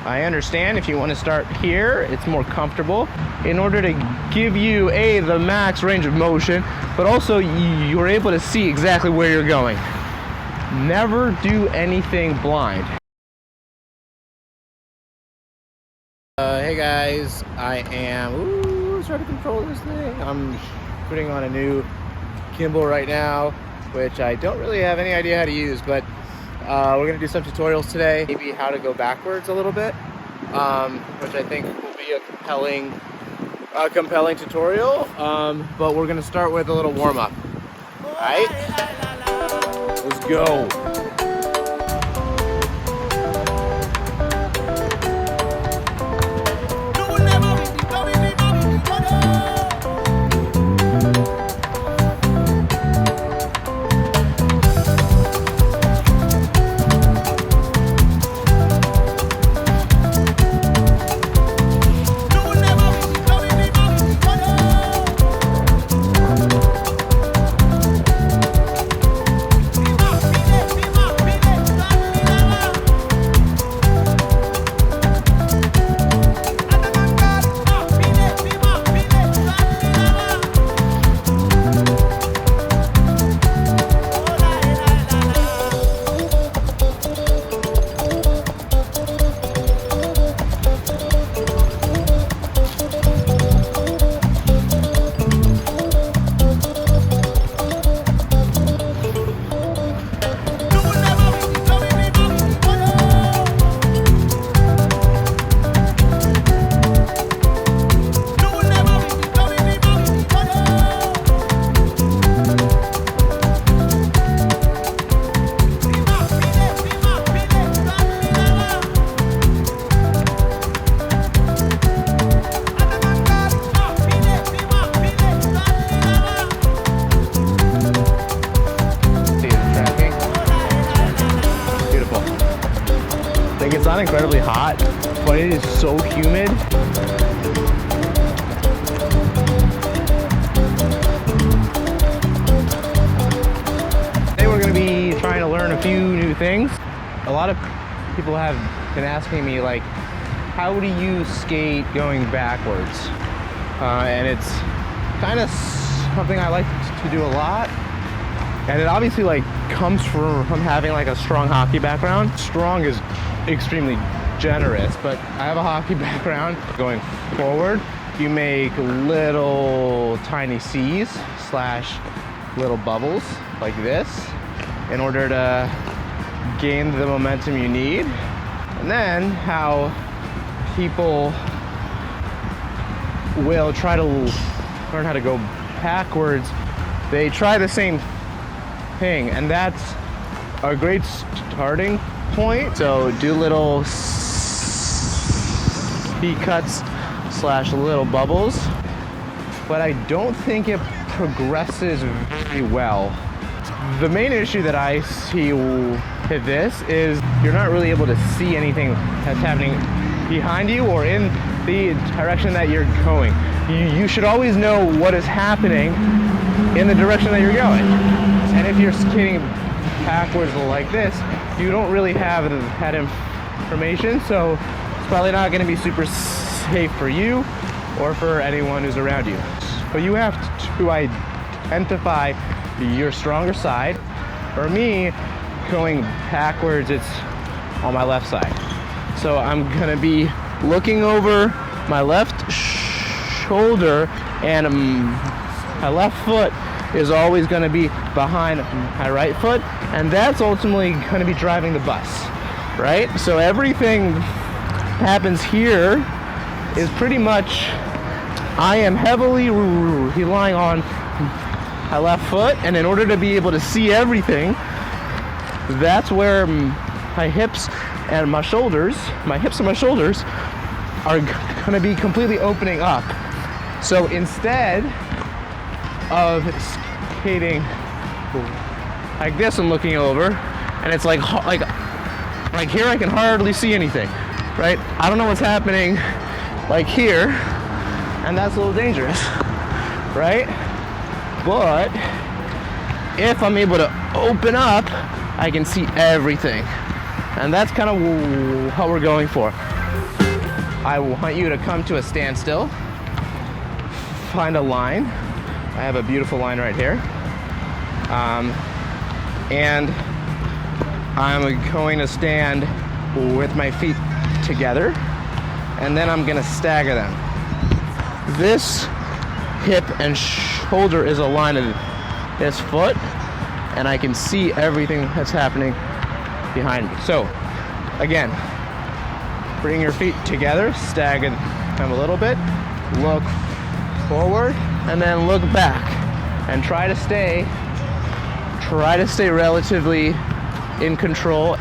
I understand if you want to start here, it's more comfortable in order to give you the max range of motion, but also you're able to see exactly where you're going. Never do anything blind. Hey guys, I am trying to control this thing. I'm putting on a new gimbal right now, which I don't really have any idea how to use, but we're gonna do some tutorials today, maybe how to go backwards a little bit, which I think will be a compelling tutorial. But we're gonna start with a little warm up. All right, let's go. It's not incredibly hot, but it is so humid. Today we're going to be trying to learn a few new things. A lot of people have been asking me, like, how do you skate going backwards? And it's kind of something I like to do a lot. And it obviously comes from having a strong hockey background. Strong is extremely generous, but I have a hockey background. Going forward, you make little tiny C's / little bubbles like this in order to gain the momentum you need. And then how people will try to learn how to go backwards, they try the same thing, and that's a great starting point. So do little speed cuts / little bubbles, but I don't think it progresses very well. The main issue that I see with this is you're not really able to see anything that's happening behind you or in the direction that you're going. You should always know what is happening in the direction that you're going. And if you're skating backwards like this, you don't really have that information, so it's probably not going to be super safe for you or for anyone who's around you. But you have to identify your stronger side. For me, going backwards, it's on my left side. So I'm going to be looking over my left shoulder, and my left foot is always going to be behind my right foot, and that's ultimately going to be driving the bus, right? So everything happens here is pretty much I am heavily relying on my left foot, and in order to be able to see everything, that's where my hips and my shoulders are going to be completely opening up. So instead of skating like this and looking over, and it's like here I can hardly see anything, right? I don't know what's happening here, and that's a little dangerous, right? But if I'm able to open up, I can see everything, and that's kind of what we're going for. I want you to come to a standstill, find a line. I have a beautiful line right here. And I'm going to stand with my feet together, and then I'm gonna stagger them. This hip and shoulder is aligned to this foot, and I can see everything that's happening behind me. So, again, bring your feet together, stagger them a little bit, look forward, and then look back, and try to stay relatively in control.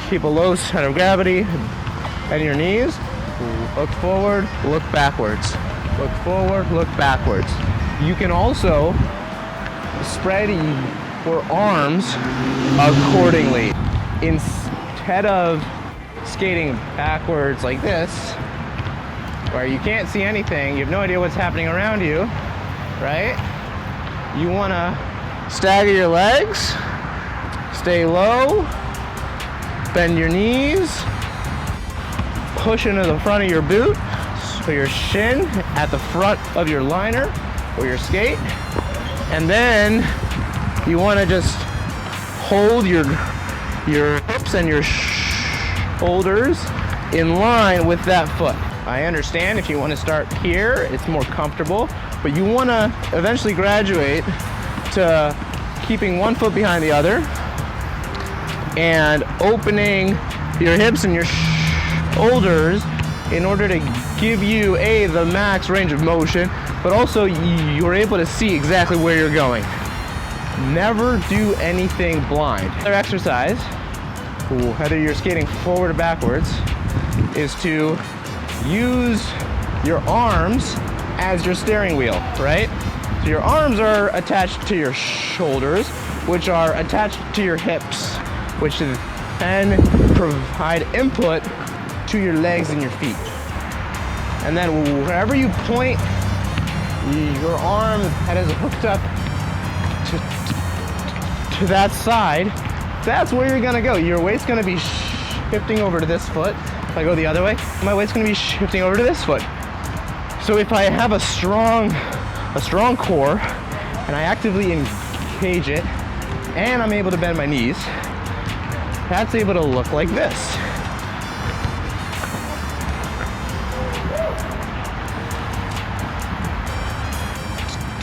Keep a low center of gravity, bend your knees, look forward, look backwards. Look forward, look backwards. You can also spread your arms accordingly. Instead of skating backwards like this, where you can't see anything, you have no idea what's happening around you, right? You wanna stagger your legs, stay low, bend your knees, push into the front of your boot, so your shin at the front of your liner or your skate, and then you want to just hold your hips and your shoulders in line with that foot. I understand if you want to start here, it's more comfortable, but you want to eventually graduate to keeping one foot behind the other and opening your hips and your shoulders in order to give you the max range of motion, but also you're able to see exactly where you're going. Never do anything blind. Another exercise, whether you're skating forward or backwards, is to use your arms as your steering wheel, right? So your arms are attached to your shoulders, which are attached to your hips, which then provide input to your legs and your feet. And then wherever you point your arm that is hooked up to that side, that's where you're gonna go. Your weight's gonna be shifting over to this foot. If I go the other way, my weight's gonna be shifting over to this foot. So if I have a strong core and I actively engage it and I'm able to bend my knees, that's able to look like this.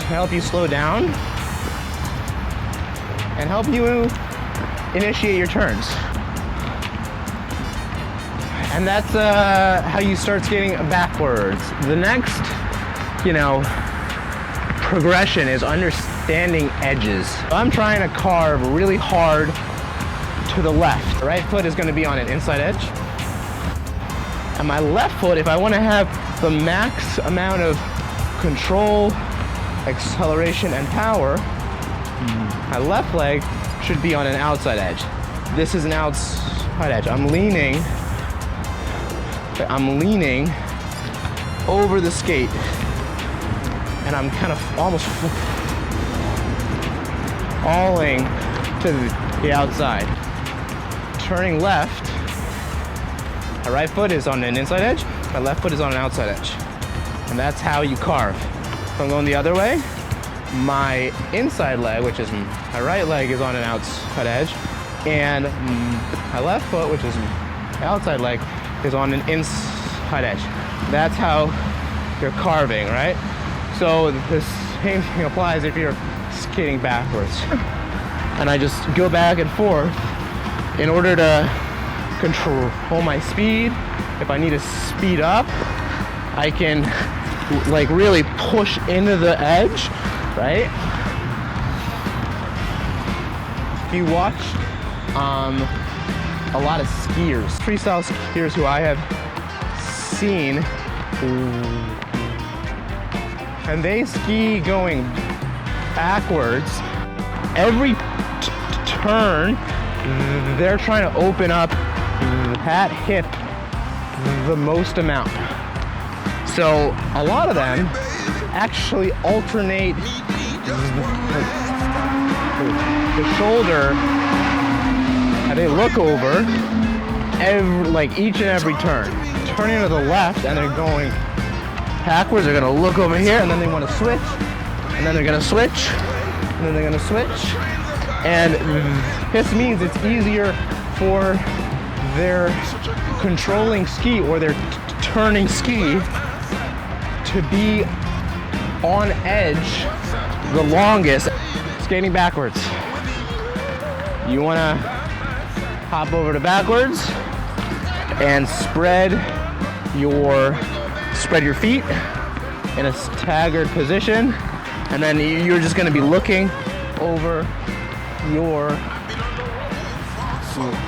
To help you slow down and help you initiate your turns. And that's how you start skating backwards. The next, progression is understanding edges. I'm trying to carve really hard to the left. The right foot is going to be on an inside edge. And my left foot, if I want to have the max amount of control, acceleration, and power, my left leg should be on an outside edge. This is an outside edge. I'm leaning over the skate, and I'm kind of almost falling to the outside. Turning left, my right foot is on an inside edge, my left foot is on an outside edge. And that's how you carve. If I'm going the other way, my inside leg, which is my right leg, is on an outside edge, and my left foot, which is my outside leg, is on an inside edge. That's how you're carving, right? So the same thing applies if you're skating backwards. And I just go back and forth in order to control my speed. If I need to speed up, I can really push into the edge, right? If you watch a lot of skiers, freestyle skiers who I have seen, and they ski going backwards, every turn they're trying to open up that hip the most amount. So a lot of them actually alternate the shoulder, and they look over each and every turn turning to the left and they're going backwards, they're gonna look over here and then they wanna switch, and then they're gonna switch, and then they're gonna switch. And this means it's easier for their controlling ski or their turning ski to be on edge the longest. Skating backwards. You wanna hop over to backwards and spread your feet in a staggered position, and then you're just gonna be looking over your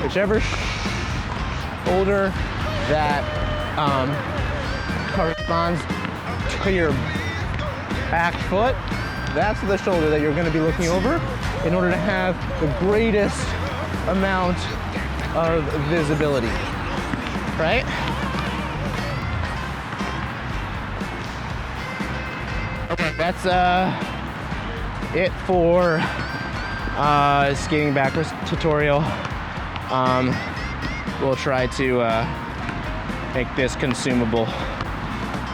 whichever shoulder that corresponds to your back foot. That's the shoulder that you're going to be looking over in order to have the greatest amount of visibility, right? Okay, that's it for skating backwards tutorial. We'll try to make this consumable.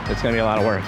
It's gonna be a lot of work.